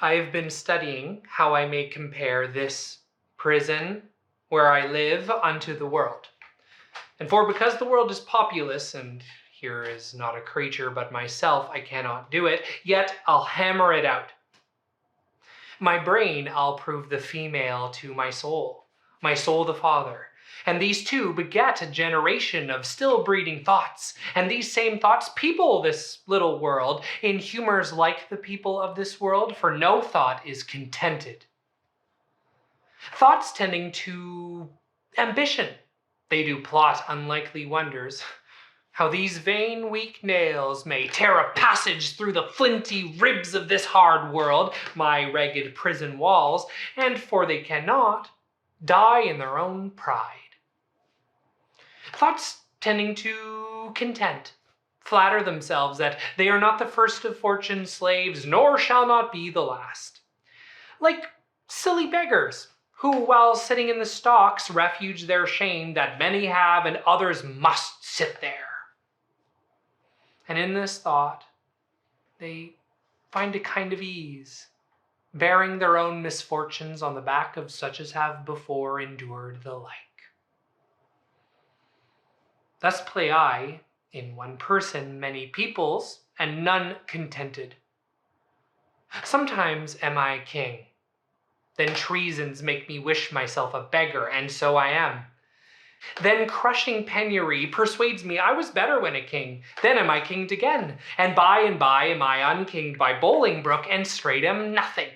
I have been studying how I may compare this prison where I live unto the world. And for because the world is populous, and here is not a creature but myself, I cannot do it, yet I'll hammer it out. My brain I'll prove the female to my soul the father. And these two beget a generation of still breeding thoughts, and these same thoughts people this little world in humors like the people of this world, for no thought is contented. Thoughts tending to ambition, they do plot unlikely wonders, how these vain weak nails may tear a passage through the flinty ribs of this hard world, my ragged prison walls, and for they cannot, die in their own pride. Thoughts tending to content, flatter themselves that they are not the first of fortune's slaves, nor shall not be the last. Like silly beggars, who, while sitting in the stocks, refuge their shame that many have and others must sit there. And in this thought, they find a kind of ease, bearing their own misfortunes on the back of such as have before endured the like. Thus play I, in one person, many peoples, and none contented. Sometimes am I king, then treasons make me wish myself a beggar, and so I am. Then crushing penury persuades me I was better when a king, then am I kinged again, and by am I unkinged by Bolingbroke, and straight am nothing.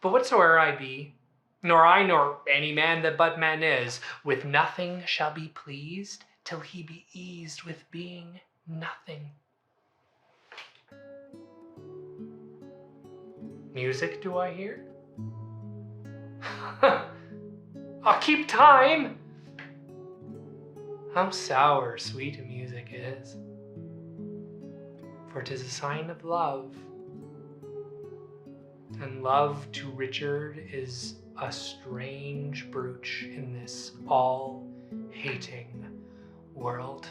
But whatsoe'er I be, nor I nor any man that but man is, with nothing shall be pleased till he be eased with being nothing. Music do I hear? I'll keep time! How sour sweet music is, for 'tis a sign of love, and love to Richard is a strange brooch in this all-hating world.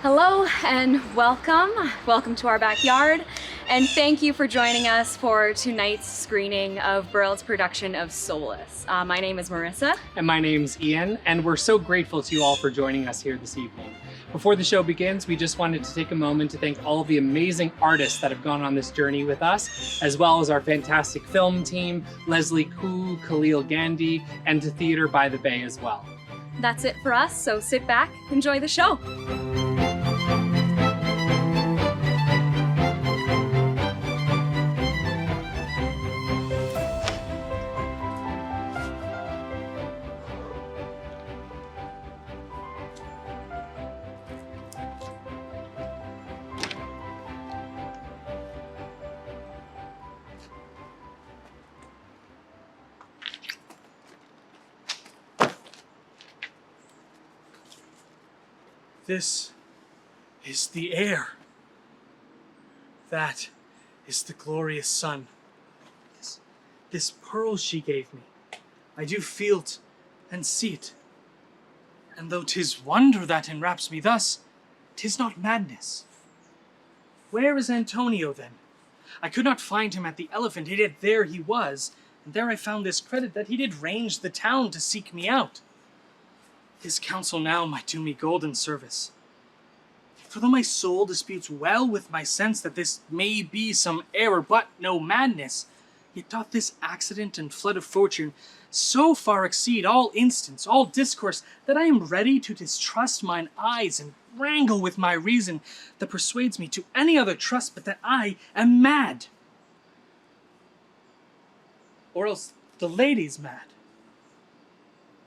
Hello and welcome to our backyard, and thank you for joining us for tonight's screening of Burro'd's production of Solus. My name is Marissa. And my name's Ian, and we're so grateful to you all for joining us here this evening. Before the show begins, we just wanted to take a moment to thank all of the amazing artists that have gone on this journey with us, as well as our fantastic film team, Leslie Koo, Khalil Gandhi, and to Theater by the Bay as well. That's it for us, so sit back, enjoy the show. This is the air. That is the glorious sun. This pearl she gave me, I do feel't and see't. And though 'tis wonder that enwraps me thus, 'tis not madness. Where is Antonio then? I could not find him at the Elephant, yet there he was, and there I found this credit that he did range the town to seek me out. His counsel now might do me golden service. For though my soul disputes well with my sense that this may be some error, but no madness, Yet doth this accident and flood of fortune so far exceed all instance, all discourse, that I am ready to distrust mine eyes and wrangle with my reason that persuades me to any other trust but that I am mad. Or else the lady's mad.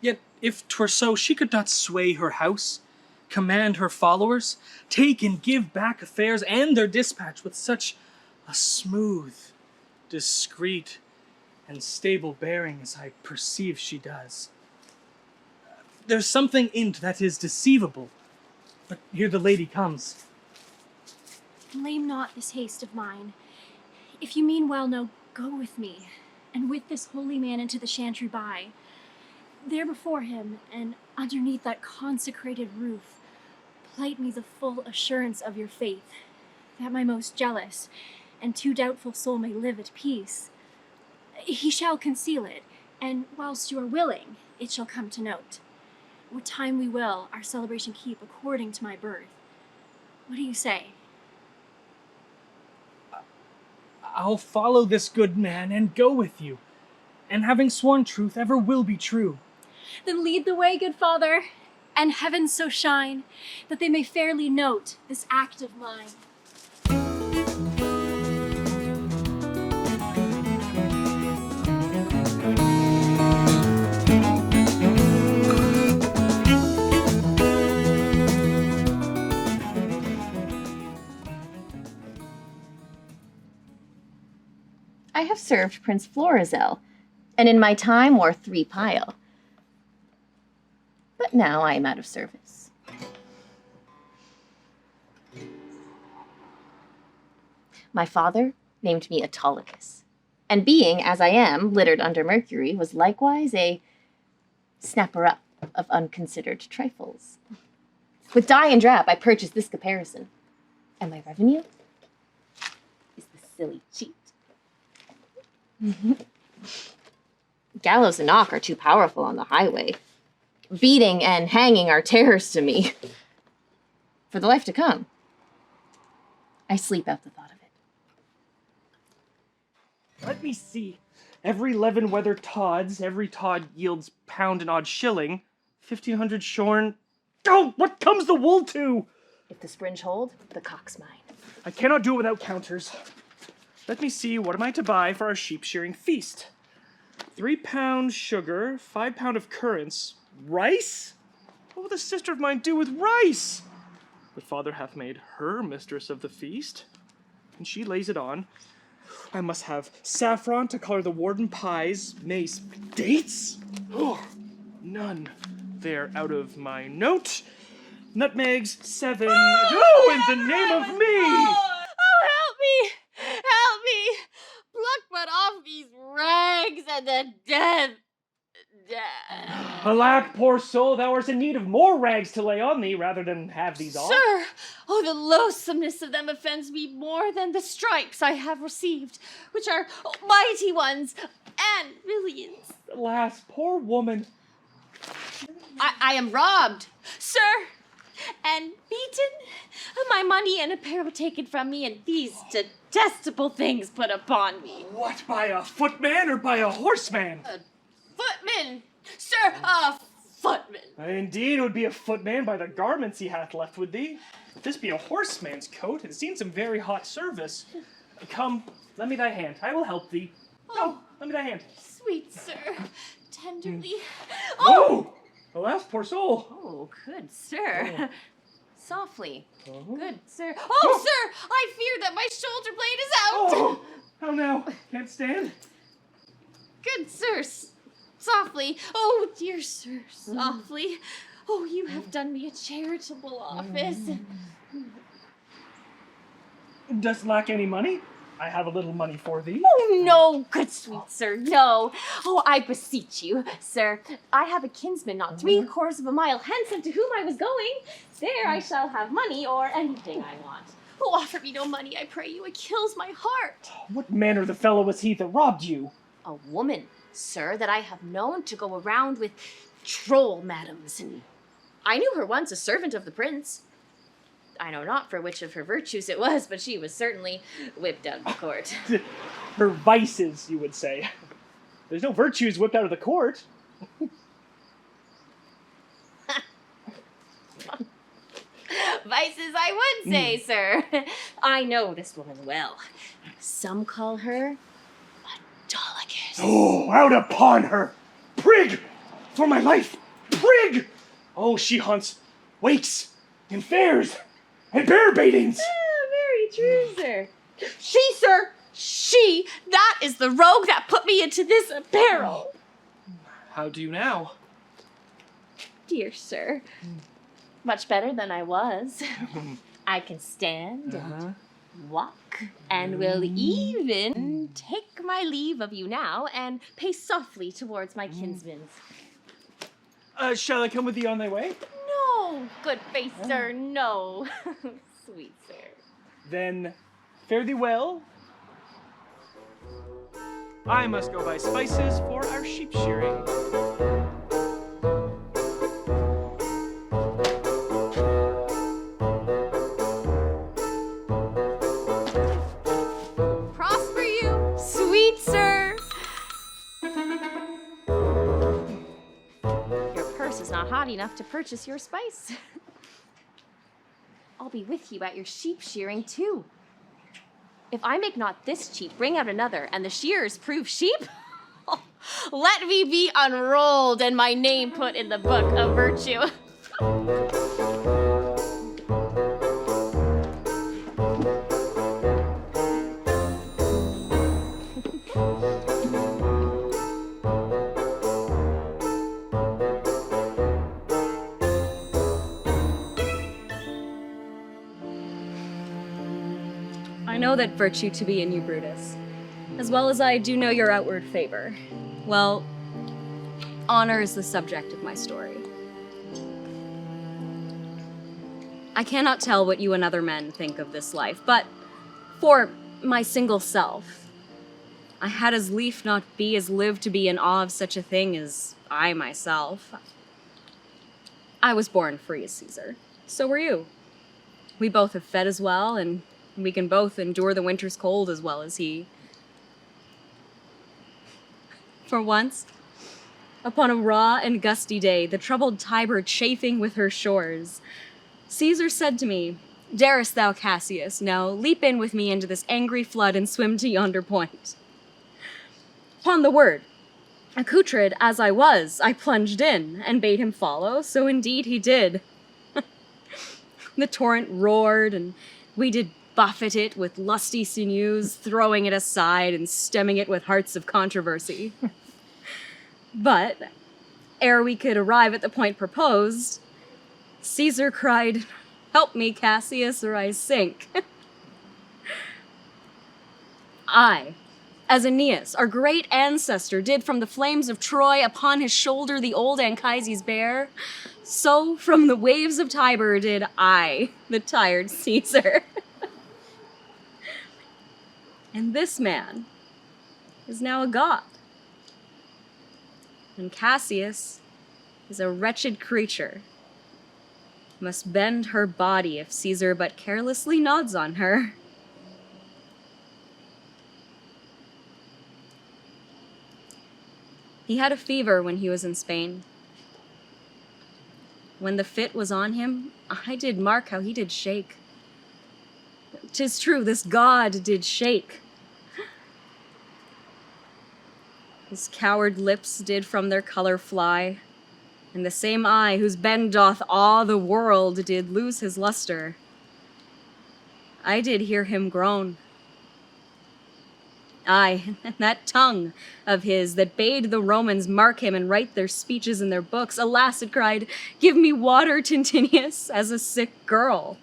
Yet if 'twere so, she could not sway her house, command her followers, take and give back affairs and their dispatch with such a smooth, discreet, and stable bearing as I perceive she does. There's something in't that is deceivable, but here the lady comes. Blame not this haste of mine. If you mean well, no, go with me, and with this holy man into the chantry by. There before him, and underneath that consecrated roof, plight me the full assurance of your faith, that my most jealous and too doubtful soul may live at peace. He shall conceal it, and whilst you are willing, it shall come to note. What time we will, our celebration keep according to my birth. What do you say? I'll follow this good man and go with you, and having sworn truth, ever will be true. Then lead the way, good father, and heavens so shine, that they may fairly note this act of mine. I have served Prince Florizel, and in my time wore 3 pile. But now I am out of service. My father named me Autolycus, and being, as I am, littered under Mercury, was likewise a snapper-up of unconsidered trifles. With dye and drap I purchased this caparison, and my revenue is the silly cheat. Gallows and knock are too powerful on the highway. Beating and hanging are terrors to me. For the life to come, I sleep out the thought of it. Let me see. Every 11 weather tods, every tod yields pound and odd shilling. 1,500 shorn. Oh, what comes the wool to? If the springe hold, the cock's mine. I cannot do it without counters. Let me see, what am I to buy for our sheep shearing feast? 3 pounds sugar, 5 pound of currants. Rice? What will this sister of mine do with rice? But father hath made her mistress of the feast, and she lays it on. I must have saffron to color the warden pies, mace, dates? Oh, none. They're out of my note. Nutmegs, 7. Oh, in the name of me! Oh, help me! Help me! Pluck but off these rags and the death. Alack, poor soul, thou art in need of more rags to lay on thee rather than have these off. Sir, oh, the loathsomeness of them offends me more than the stripes I have received, which are mighty ones and millions. Alas, poor woman. I am robbed, sir, and beaten, my money and apparel taken from me, and these detestable things put upon me. What, by a footman or by a horseman? A footman, sir, a footman. Indeed, it would be a footman by the garments he hath left with thee. If this be a horseman's coat, it has seen some very hot service. Come, lend me thy hand. I will help thee. Oh, lend me thy hand. sweet sir, tenderly. Oh! Alas, poor soul. Oh, good sir. Softly. Good sir. Oh, sir, I fear that my shoulder blade is out. Oh, how now? Can't stand? Good sir, softly. Oh, dear sir, softly. Oh, you have done me a charitable office. Dost lack any money? I have a little money for thee. Oh, no, good sweet sir, no. Oh, I beseech you, sir. I have a kinsman not 3/4 of a mile hence, and to whom I was going. There I shall have money or anything I want. Oh, offer me no money, I pray you. It kills my heart. What manner the fellow was he that robbed you? A woman, sir, that I have known to go around with troll madams, and I knew her once a servant of the prince. I know not for which of her virtues it was, but she was certainly whipped out of the court. Her vices, you would say. There's no virtues whipped out of the court. Vices, I would say, sir. I know this woman well. Some call her Autolycus. Oh, out upon her! Prig! For my life! Prig! Oh, she hunts wakes and fairs and bear baitings. Very true, sir. She, sir, she, that is the rogue that put me into this apparel. How do you now? Dear sir, much better than I was. I can stand and walk, and will even take my leave of you now and pace softly towards my kinsman's. Shall I come with thee on thy way? No, good face, sir, no. Sweet sir. Then, fare thee well. I must go buy spices for our sheep shearing. Prosper you, sweet sir. Your purse is not hot enough to purchase your spice. I'll be with you at your sheep shearing too. If I make not this cheat, bring out another, and the shearers prove sheep, let me be unrolled and my name put in the book of virtue. I know that virtue to be in you, Brutus, as well as I do know your outward favor. Well, honor is the subject of my story. I cannot tell what you and other men think of this life, but for my single self, I had as lief not be as live to be in awe of such a thing as I myself. I was born free as Caesar. So were you. We both have fed as well, and we can both endure the winter's cold as well as he. For once, upon a raw and gusty day, the troubled Tiber chafing with her shores, Caesar said to me, "Darest thou, Cassius, now leap in with me into this angry flood and swim to yonder point?" Upon the word, accoutred as I was, I plunged in and bade him follow, so indeed he did. The torrent roared, and we did buffet it with lusty sinews, throwing it aside and stemming it with hearts of controversy. But, ere we could arrive at the point proposed, Caesar cried, "Help me, Cassius, or I sink." I, as Aeneas, our great ancestor, did from the flames of Troy upon his shoulder the old Anchises bear, so from the waves of Tiber did I, the tired Caesar. And this man is now a god. And Cassius is a wretched creature, must bend her body if Caesar but carelessly nods on her. He had a fever when he was in Spain. When the fit was on him, I did mark how he did shake. 'Tis true, this god did shake. His coward lips did from their color fly, and the same eye whose bend doth awe the world did lose his luster. I did hear him groan. Aye, and that tongue of his that bade the Romans mark him and write their speeches in their books, alas, it cried, "Give me water, Tintinius," as a sick girl.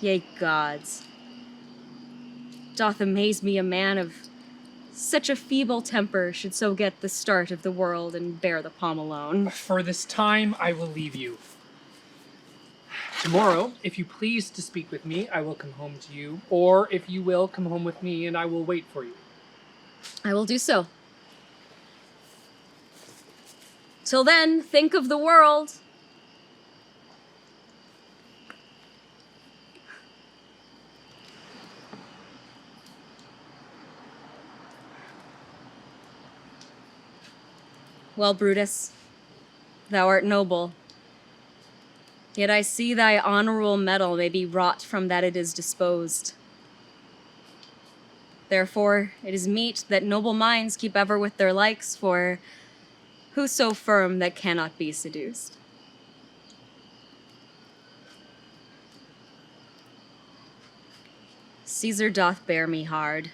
Yea, gods, doth amaze me a man of such a feeble temper should so get the start of the world and bear the palm alone. For this time, I will leave you. Tomorrow, if you please to speak with me, I will come home to you, or if you will, come home with me and I will wait for you. I will do so. Till then, think of the world. Well, Brutus, thou art noble. Yet I see thy honorable metal may be wrought from that it is disposed. Therefore, it is meet that noble minds keep ever with their likes, for who so firm that cannot be seduced? Caesar doth bear me hard,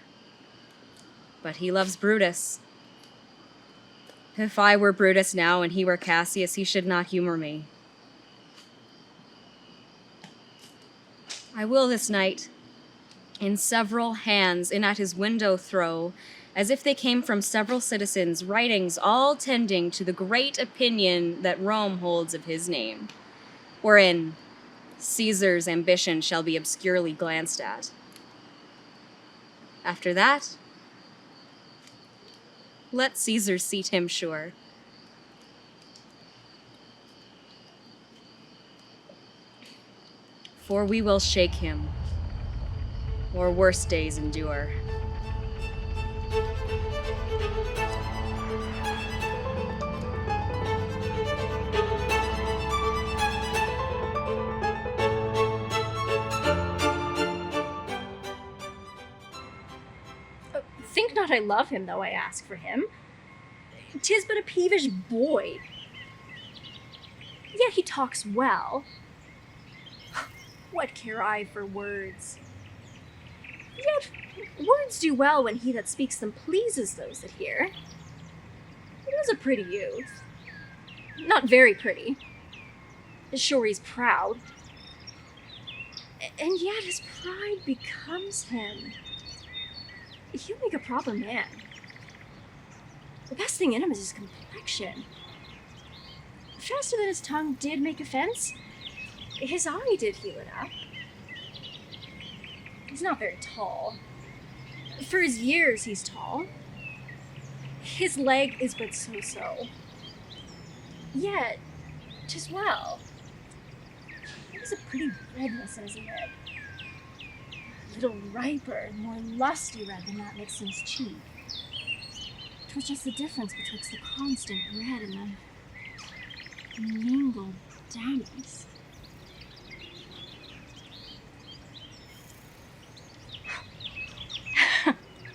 but he loves Brutus. If I were Brutus now and he were Cassius, he should not humor me. I will this night, in several hands, in at his window throw, as if they came from several citizens, writings all tending to the great opinion that Rome holds of his name, wherein Caesar's ambition shall be obscurely glanced at. After that, let Caesar seat him sure. For we will shake him, or worse days endure. Think not I love him, though I ask for him. 'Tis but a peevish boy. Yet he talks well. What care I for words? Yet words do well when he that speaks them pleases those that hear. He was a pretty youth. Not very pretty. Sure, he's proud. And yet his pride becomes him. He'll make a proper man. The best thing in him is his complexion. Faster than his tongue did make offense, his eye did heal it up. He's not very tall. For his years, he's tall. His leg is but so-so. Yet, 'tis well. There's a pretty redness in his lip. A little riper, more lusty red than that makes his cheek. 'Twas just the difference betwixt the constant red and the mingled downiness.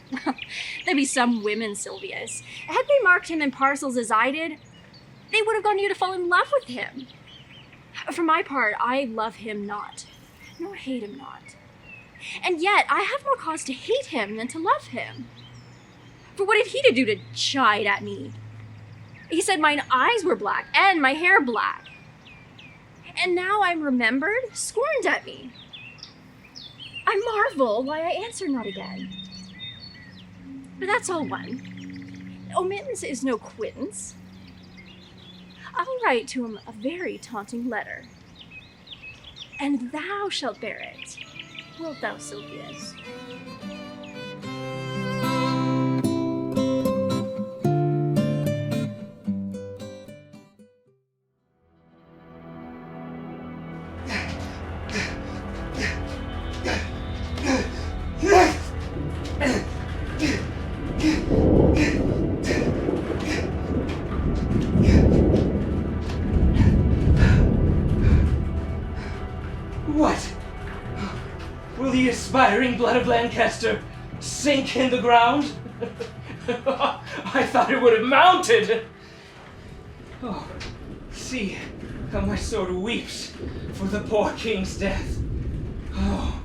Well, there be some women, Silvius. Had they marked him in parcels as I did, they would have gone near to fall in love with him. For my part, I love him not, nor hate him not. And yet, I have more cause to hate him than to love him. For what had he to do to chide at me? He said mine eyes were black, and my hair black. And now I'm remembered, scorned at me. I marvel why I answer not again. But that's all one. Omittance is no quittance. I'll write to him a very taunting letter. And thou shalt bear it, wilt thou, Silvius? What? Will the aspiring blood of Lancaster sink in the ground? I thought it would have mounted. Oh, see how my sword weeps for the poor king's death. Oh,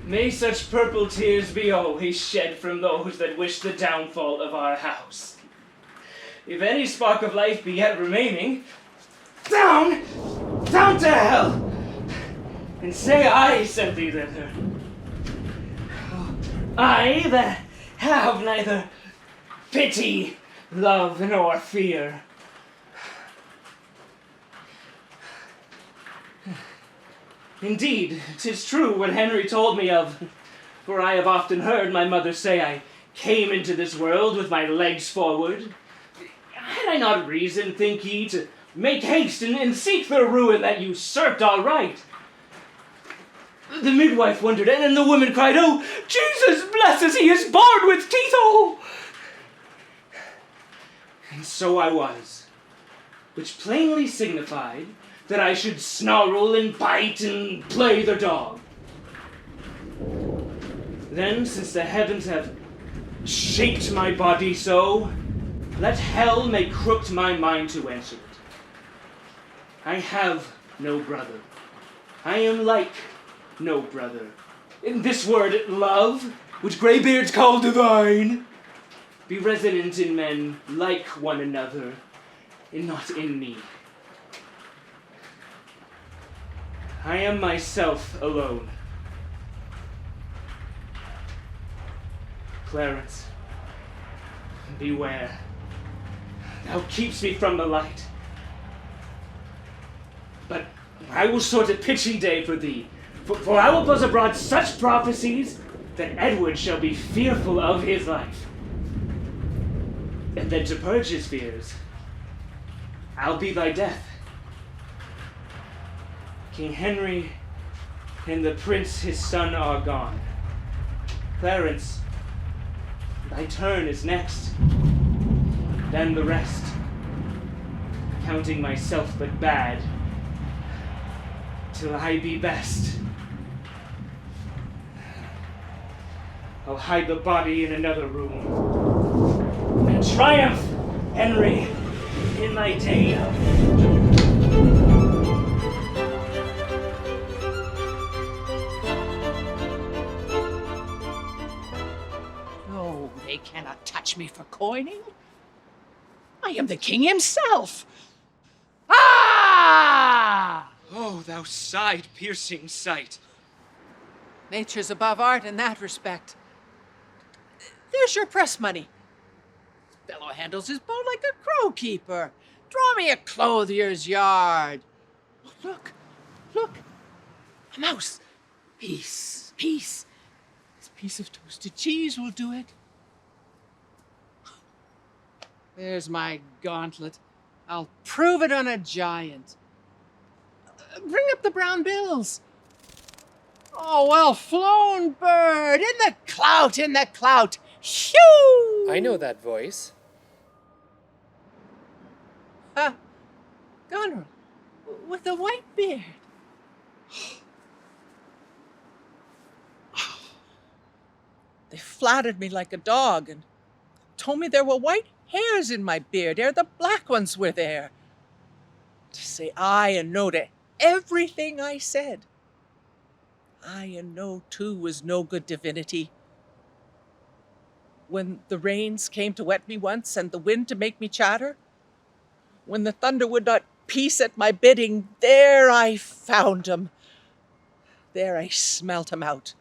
may such purple tears be always shed from those that wish the downfall of our house. If any spark of life be yet remaining, down to hell! And say I sent thee thither. I that have neither pity, love, nor fear. Indeed, 'tis true what Henry told me of, for I have often heard my mother say I came into this world with my legs forward. Had I not reason, think ye, to make haste and seek the ruin that usurped our right? The midwife wondered, and the woman cried, "Oh, Jesus bless us, he is born with teeth, oh!" And so I was, which plainly signified that I should snarl and bite and play the dog. Then, since the heavens have shaped my body so, let hell make crooked my mind to answer it. I have no brother. I am like no brother. In this word, love, which greybeards call divine, be resident in men like one another, and not in me. I am myself alone. Clarence, beware. Thou keeps me from the light. But I will sort a pitching day for thee, for I will buzz abroad such prophecies that Edward shall be fearful of his life. And then to purge his fears, I'll be thy death. King Henry and the prince his son are gone. Clarence, thy turn is next. Then the rest, counting myself but bad, till I be best. I'll hide the body in another room, and triumph, Henry, in thy day. No, they cannot touch me for coining. I am the king himself. Ah! Oh, thou side-piercing sight. Nature's above art in that respect. There's your press money. Fellow handles his bow like a crow keeper. Draw me a clothier's yard. Oh, look, look, a mouse. Peace, peace. This piece of toasted cheese will do it. There's my gauntlet. I'll prove it on a giant. Bring up the brown bills. Oh, well flown, bird. In the clout, in the clout. Shoo! I know that voice. Goneril, with a white beard. They flattered me like a dog and told me there were white hairs in my beard ere the black ones were there. To say aye and no to everything I said. Aye and no, too, was no good divinity. When the rains came to wet me once and the wind to make me chatter, when the thunder would not peace at my bidding, there I found 'em. There I smelt 'em out.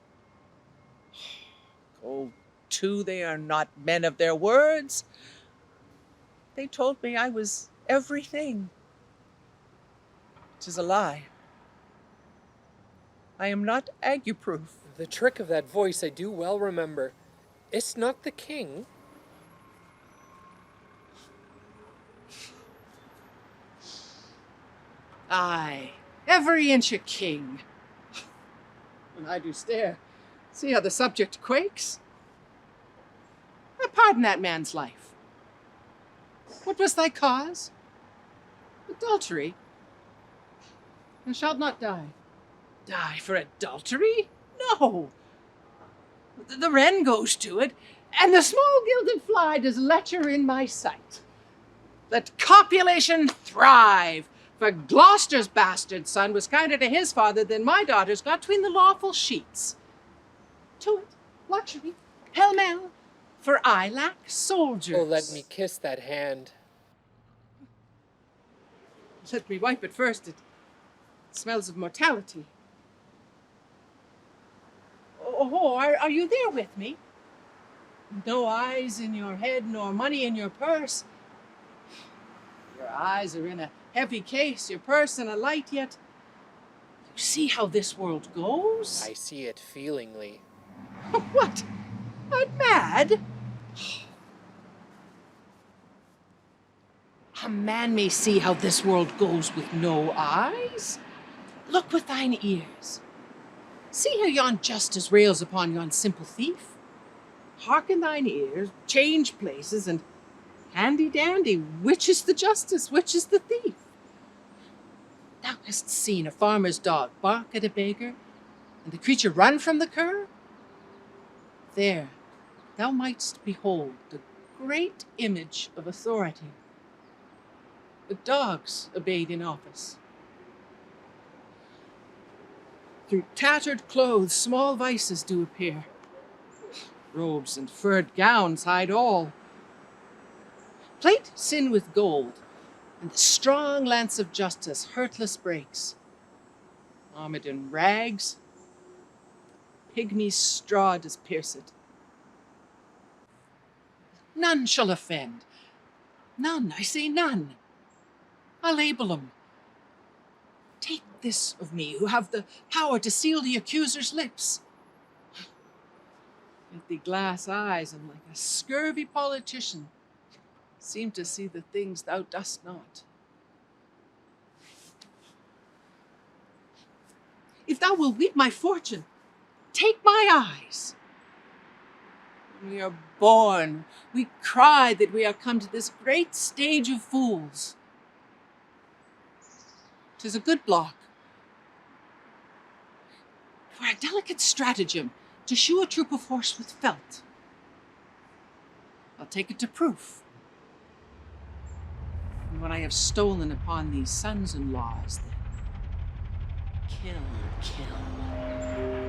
Oh, too, they are not men of their words. They told me I was everything. 'Tis a lie. I am not ague-proof. The trick of that voice I do well remember. It's not the king. Aye, every inch a king. When I do stare, see how the subject quakes? Pardon that man's life. What was thy cause? Adultery. Thou shalt not die. Die for adultery? No. The wren goes to it, and the small gilded fly does lecher in my sight. Let copulation thrive, for Gloucester's bastard son was kinder to his father than my daughters got 'tween the lawful sheets. To it, luxury, pell-mell, for I lack soldiers. Oh, let me kiss that hand. Let me wipe it first. It smells of mortality. Oh, are you there with me? No eyes in your head, nor money in your purse. Your eyes are in a heavy case, your purse in a light, yet you see how this world goes? I see it feelingly. What? Art mad? A man may see how this world goes with no eyes. Look with thine ears. See how yon justice rails upon yon simple thief. Hearken thine ears, change places, and Handy dandy, which is the justice, which is the thief? Thou hast seen a farmer's dog bark at a beggar, and the creature run from the cur? There, thou mightst behold the great image of authority. The dogs obeyed in office. Through tattered clothes small vices do appear. Robes and furred gowns hide all. Plate sin with gold, and the strong lance of justice hurtless breaks. Armed in rags, pygmy's straw does pierce it. None shall offend. None, I say none. I'll label 'em. Take this of me, who have the power to seal the accuser's lips. With the glass eyes, and like a scurvy politician, seem to see the things thou dost not. If thou wilt weep my fortune, take my eyes. When we are born, we cry that we are come to this great stage of fools. 'Tis a good block. For a delicate stratagem to shoe a troop of horse with felt. I'll take it to proof. And when I have stolen upon these sons-in-laws, then kill, kill,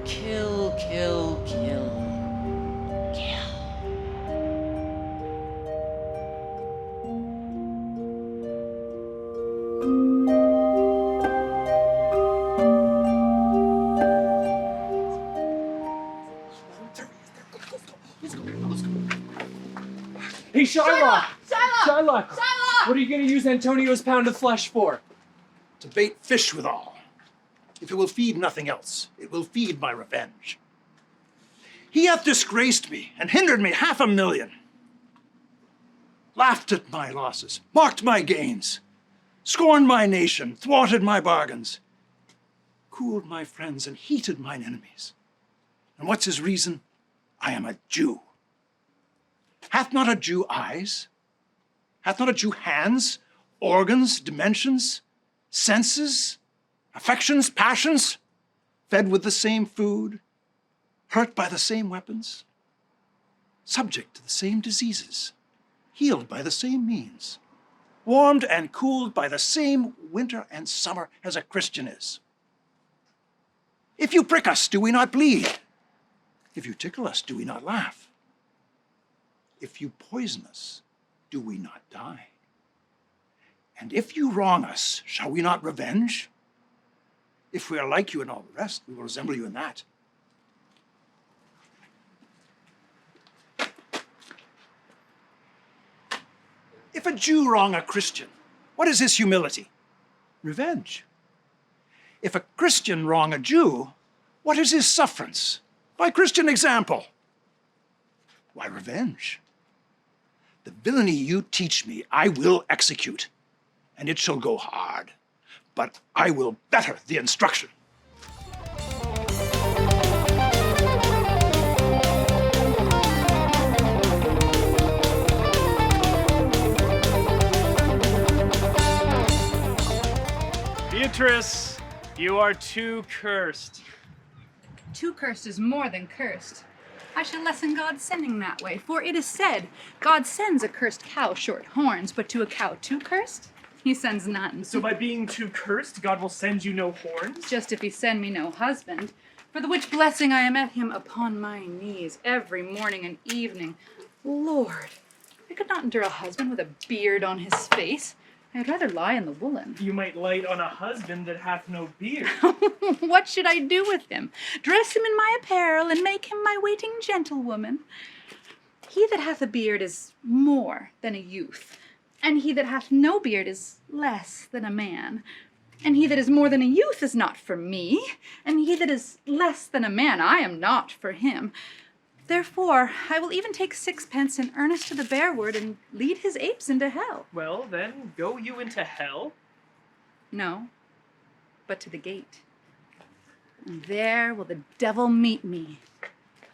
kill, kill, kill, kill. Hey, Shylock! Shylock! Shylock! What are you going to use Antonio's pound of flesh for? To bait fish withal. If it will feed nothing else, it will feed my revenge. He hath disgraced me and hindered me 500,000. Laughed at my losses, mocked my gains, scorned my nation, thwarted my bargains, cooled my friends and heated mine enemies. And what's his reason? I am a Jew. Hath not a Jew eyes? Hath not a Jew hands, organs, dimensions, senses, affections, passions, fed with the same food, hurt by the same weapons, subject to the same diseases, healed by the same means, warmed and cooled by the same winter and summer as a Christian is? If you prick us, do we not bleed? If you tickle us, do we not laugh? If you poison us, do we not die? And if you wrong us, shall we not revenge? If we are like you in all the rest, we will resemble you in that. If a Jew wrong a Christian, what is his humility? Revenge. If a Christian wrong a Jew, what is his sufferance? By Christian example. Why, revenge. The villainy you teach me, I will execute, and it shall go hard, but I will better the instruction. Beatrice, you are too cursed. Too cursed is more than cursed. I shall lessen God's sending that way, for it is said, God sends a cursed cow short horns, but to a cow too cursed, he sends none. So by being too cursed, God will send you no horns? Just if he send me no husband, for the which blessing I am at him upon my knees every morning and evening. Lord, I could not endure a husband with a beard on his face. I had rather lie in the woolen. You might light on a husband that hath no beard. What should I do with him? Dress him in my apparel, and make him my waiting gentlewoman. He that hath a beard is more than a youth, and he that hath no beard is less than a man. And he that is more than a youth is not for me, and he that is less than a man, I am not for him. Therefore, I will even take 6pence in earnest to the bear-word and lead his apes into hell. Well, then, go you into hell? No, but to the gate. And there will the devil meet me,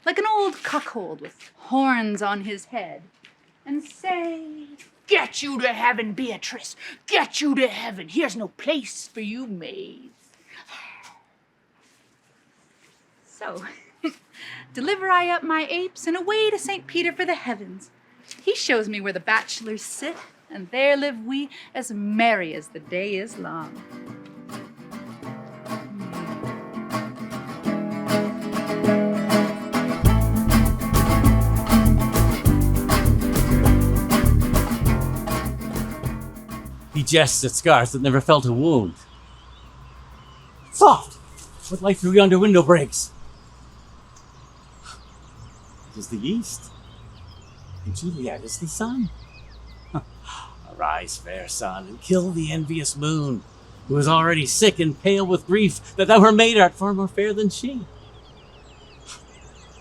like an old cuckold with horns on his head, and say, Get you to heaven, Beatrice. Get you to heaven. Here's no place for you maids. So, deliver I up my apes and away to St. Peter for the heavens. He shows me where the bachelors sit, and there live we as merry as the day is long. He jests at scars that never felt a wound. Soft, what light through yonder window breaks. It is the east, and Juliet is the sun. Arise, fair sun, and kill the envious moon, who is already sick and pale with grief that thou her maid art far more fair than she.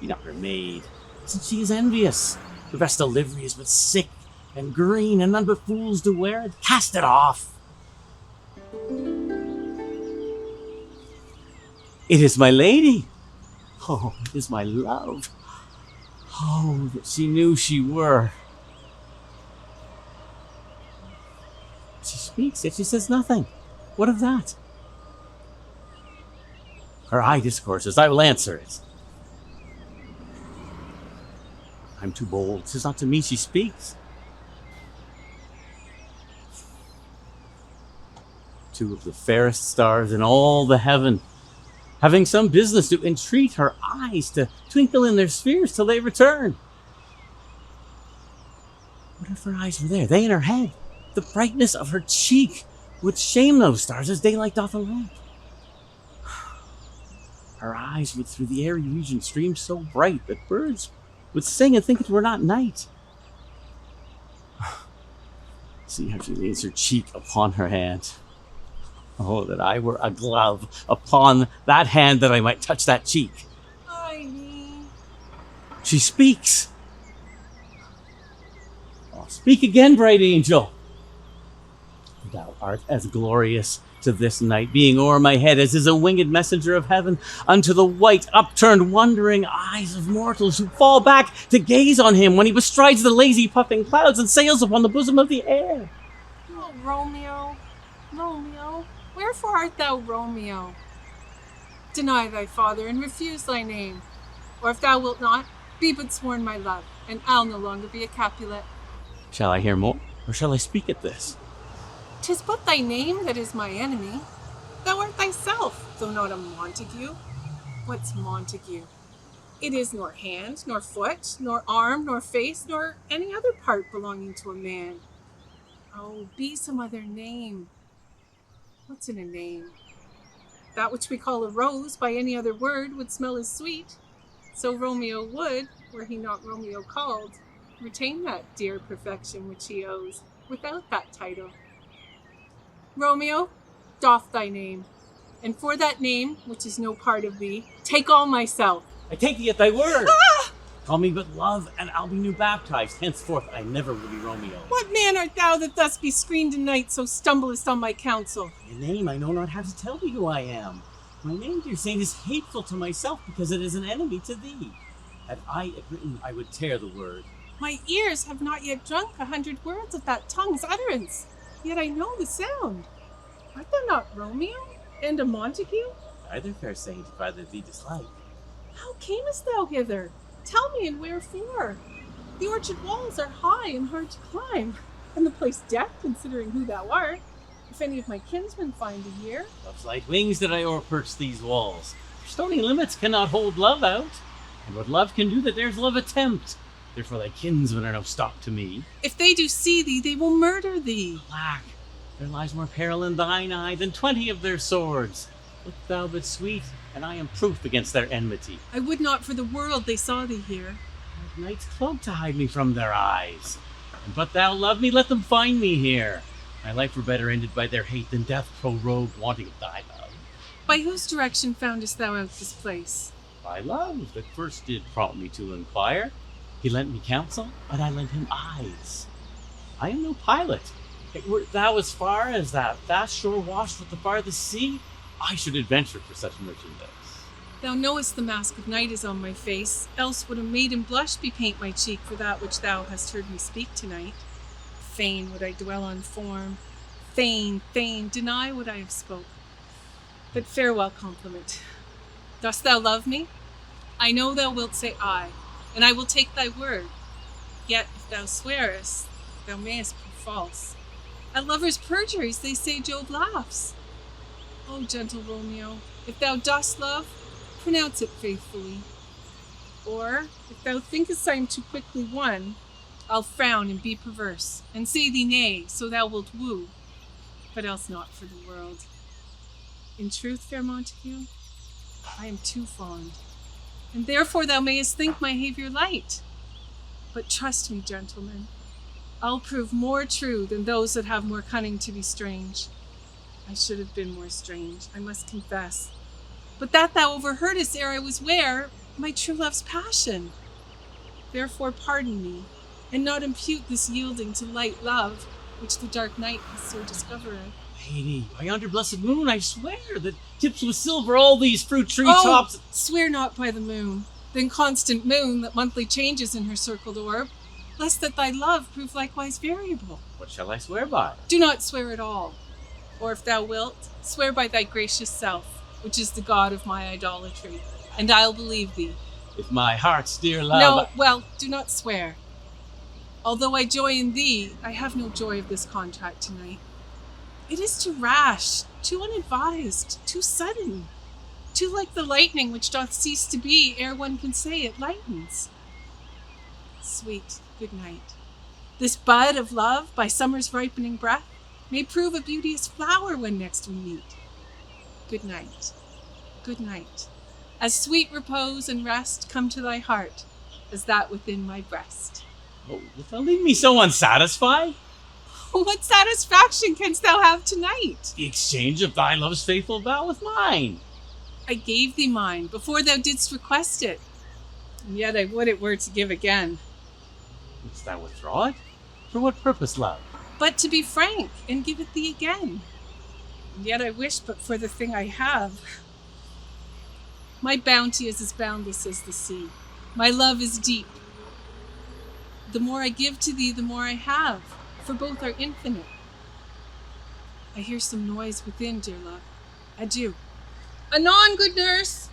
Be not her maid, since she is envious. The rest of livery is but sick and green, and none but fools do wear it. Cast it off. It is my lady. Oh, it is my love. Oh, that she knew she were. She speaks, yet she says nothing. What of that? Her eye discourses, I will answer it. I'm too bold, 'tis not to me she speaks. Two of the fairest stars in all the heaven, having some business to entreat her eyes to twinkle in their spheres till they return. What if her eyes were there, they in her head? The brightness of her cheek would shame those stars as daylight doth a lamp. Her eyes would through the airy region stream so bright that birds would sing and think it were not night. See how she leans her cheek upon her hand. Oh, that I were a glove upon that hand, that I might touch that cheek. She speaks. Oh, speak again, bright angel. Thou art as glorious to this night, being o'er my head as is a winged messenger of heaven unto the white, upturned, wondering eyes of mortals who fall back to gaze on him when he bestrides the lazy, puffing clouds and sails upon the bosom of the air. Oh, Romeo, Romeo, wherefore art thou Romeo? Deny thy father and refuse thy name, or if thou wilt not, be but sworn my love, and I'll no longer be a Capulet. Shall I hear more, or shall I speak at this? 'Tis but thy name that is my enemy. Thou art thyself, though not a Montague. What's Montague? It is nor hand, nor foot, nor arm, nor face, nor any other part belonging to a man. Oh, be some other name. What's in a name? That which we call a rose by any other word would smell as sweet. So Romeo would, were he not Romeo called, retain that dear perfection which he owes, without that title. Romeo, doff thy name, and for that name, which is no part of thee, take all myself. I take thee at thy word. Call me but love, and I'll be new baptized. Henceforth I never will be Romeo. What man art thou that thus be screened in night, so stumblest on my counsel? Your name I know not how to tell thee who I am. My name, dear saint, is hateful to myself, because it is an enemy to thee. Had I it written, I would tear the word. My ears have not yet drunk 100 words of that tongue's utterance, yet I know the sound. Art thou not Romeo, and a Montague? Either, fair saint, if either thee dislike. How camest thou hither? Tell me, and wherefore? The orchard walls are high and hard to climb, and the place deaf, considering who thou art. If any of my kinsmen find thee here. Love's light wings did I o'erperch these walls. For stony limits cannot hold love out, and what love can do that dares love attempt. Therefore thy kinsmen are no stock to me. If they do see thee, they will murder thee. Alack, there lies more peril in thine eye than 20 of their swords. Look thou but sweet, and I am proof against their enmity. I would not for the world they saw thee here. I have night's cloak to hide me from their eyes. And but thou love me, let them find me here. My life were better ended by their hate than death prorogued wanting of thy love. By whose direction foundest thou out this place? By love that first did prompt me to inquire. He lent me counsel, and I lent him eyes. I am no pilot. Wert thou as far as that vast shore washed with the farthest sea, I should adventure for such merchandise. Thou knowest the mask of night is on my face, else would a maiden blush bepaint my cheek for that which thou hast heard me speak tonight. Fain would I dwell on form, fain, deny what I have spoke. But farewell compliment. Dost thou love me? I know thou wilt say aye, and I will take thy word. Yet if thou swearest, thou mayest prove false. At lovers' perjuries they say Jove laughs. O gentle Romeo, if thou dost love, pronounce it faithfully. Or, if thou thinkest I am too quickly won, I'll frown and be perverse, and say thee nay, so thou wilt woo, but else not for the world. In truth, fair Montague, I am too fond, and therefore thou mayest think my behaviour light. But trust me, gentlemen, I'll prove more true than those that have more cunning to be strange. I should have been more strange, I must confess. But that thou overheardest ere I was ware, my true love's passion. Therefore pardon me, and not impute this yielding to light love, which the dark night has so discovered. Lady, by yonder blessed moon, I swear that tips with silver all these fruit tree Oh, tops. swear not by the moon, then constant moon that monthly changes in her circled orb, lest that thy love prove likewise variable. What shall I swear by? Do not swear at all. Or if thou wilt, swear by thy gracious self, which is the god of my idolatry, and I'll believe thee. If my heart's dear love... No, well, do not swear. Although I joy in thee, I have no joy of this contract tonight. It is too rash, too unadvised, too sudden, too like the lightning which doth cease to be ere one can say it lightens. Sweet, good night. This bud of love, by summer's ripening breath, may prove a beauteous flower when next we meet. Good night, good night. As sweet repose and rest come to thy heart as that within my breast. Oh, wilt thou leave me so unsatisfied? What satisfaction canst thou have tonight? The exchange of thy love's faithful vow with mine. I gave thee mine before thou didst request it, and yet I would it were to give again. Wouldst thou withdraw it? For what purpose, love? But to be frank, and give it thee again. And yet I wish but for the thing I have. My bounty is as boundless as the sea. My love is deep. The more I give to thee, the more I have, for both are infinite. I hear some noise within, dear love. Adieu. Anon, good nurse!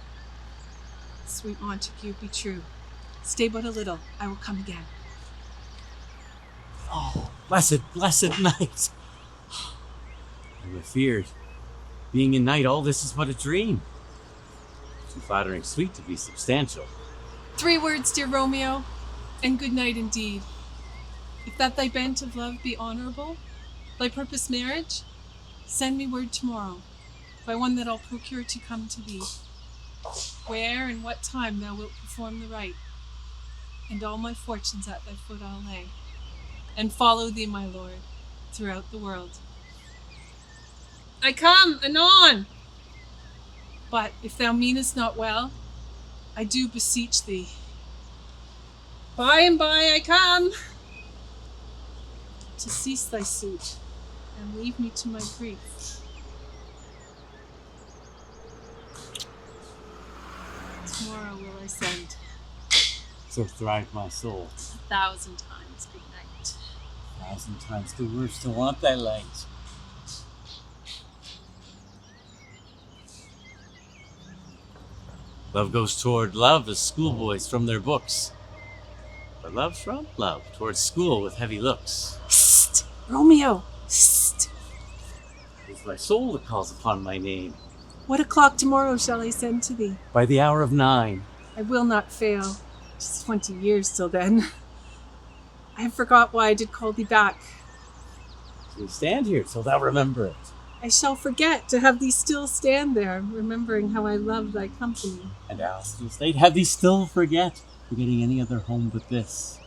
Sweet Montague, be true. Stay but a little, I will come again. Oh, blessed night. I was feared. Being in night, all this is but a dream. Too flattering sweet to be substantial. 3 words, dear Romeo, and good night indeed. If that thy bent of love be honourable, thy purpose marriage, send me word tomorrow, by one that I'll procure to come to thee, where and what time thou wilt perform the rite, and all my fortunes at thy foot I'll lay, and follow thee, my lord, throughout the world. I come anon! But if thou meanest not well, I do beseech thee. By and by I come, to cease thy suit, and leave me to my grief. Tomorrow will I send. So thrived my soul. 1,000 times good night. 1,000 times the worse to want thy light. Love goes toward love as schoolboys from their books. But love from love towards school with heavy looks. Psst! Romeo! Psst! It is my soul that calls upon my name. What o'clock tomorrow shall I send to thee? By the hour of 9. I will not fail. 'Tis 20 years till then. I have forgot why I did call thee back. So stand here till thou remember it. I shall forget to have thee still stand there, remembering how I love thy company. And ask this they'd have thee still forgetting any other home but this.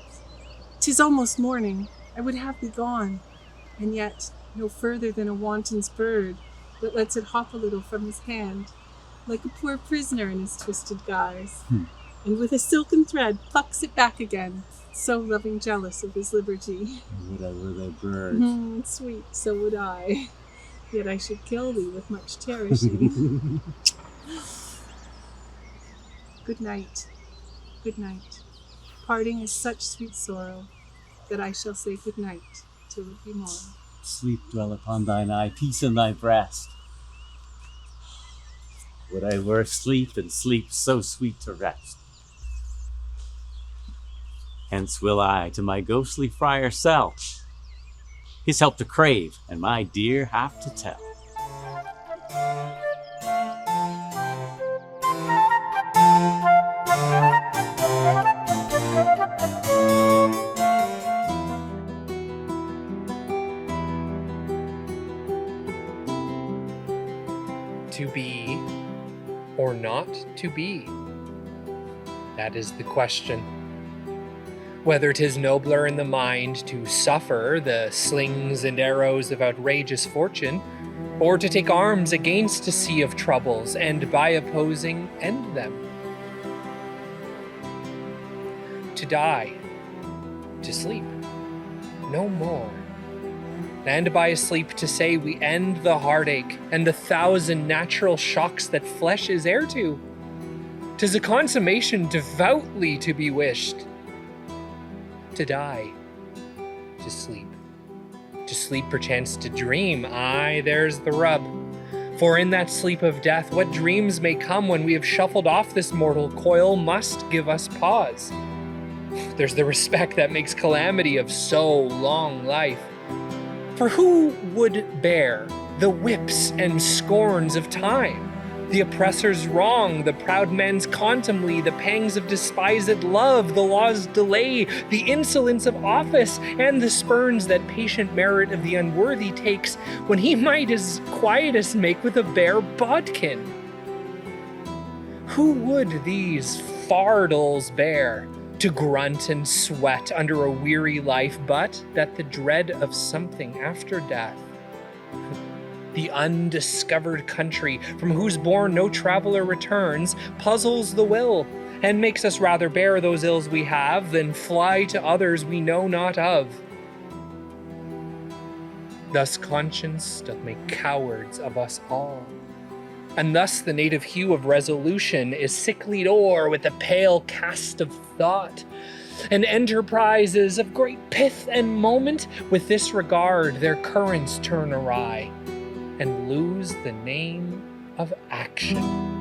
'Tis almost morning. I would have thee gone, and yet no further than a wanton's bird that lets it hop a little from his hand, like a poor prisoner in his twisted guise, and with a silken thread plucks it back again, so loving jealous of his liberty. Would I were thy bird. Sweet, so would I. Yet I should kill thee with much cherishing. Good night. Good night. Parting is such sweet sorrow that I shall say good night to it be more. Sleep dwell upon thine eye, peace in thy breast. Would I were asleep, and sleep so sweet to rest. Hence will I to my ghostly friar sell, his help to crave, and my dear have to tell. To be or not to be? That is the question. Whether 'tis nobler in the mind to suffer the slings and arrows of outrageous fortune, or to take arms against a sea of troubles and by opposing end them. To die, to sleep, no more. And by a sleep to say we end the heartache and the 1,000 natural shocks that flesh is heir to. 'Tis a consummation devoutly to be wished. To die, to sleep perchance to dream, aye, there's the rub. For in that sleep of death, what dreams may come when we have shuffled off this mortal coil must give us pause. There's the respect that makes calamity of so long life. For who would bear the whips and scorns of time, the oppressor's wrong, the proud man's contumely, the pangs of despised love, the law's delay, the insolence of office, and the spurns that patient merit of the unworthy takes, when he might his quietus make with a bare bodkin? Who would these fardels bear, to grunt and sweat under a weary life, but that the dread of something after death, the undiscovered country from whose bourne no traveler returns, puzzles the will, and makes us rather bear those ills we have than fly to others we know not of. Thus conscience doth make cowards of us all. And thus the native hue of resolution is sicklied o'er with a pale cast of thought, and enterprises of great pith and moment with this regard their currents turn awry, and lose the name of action.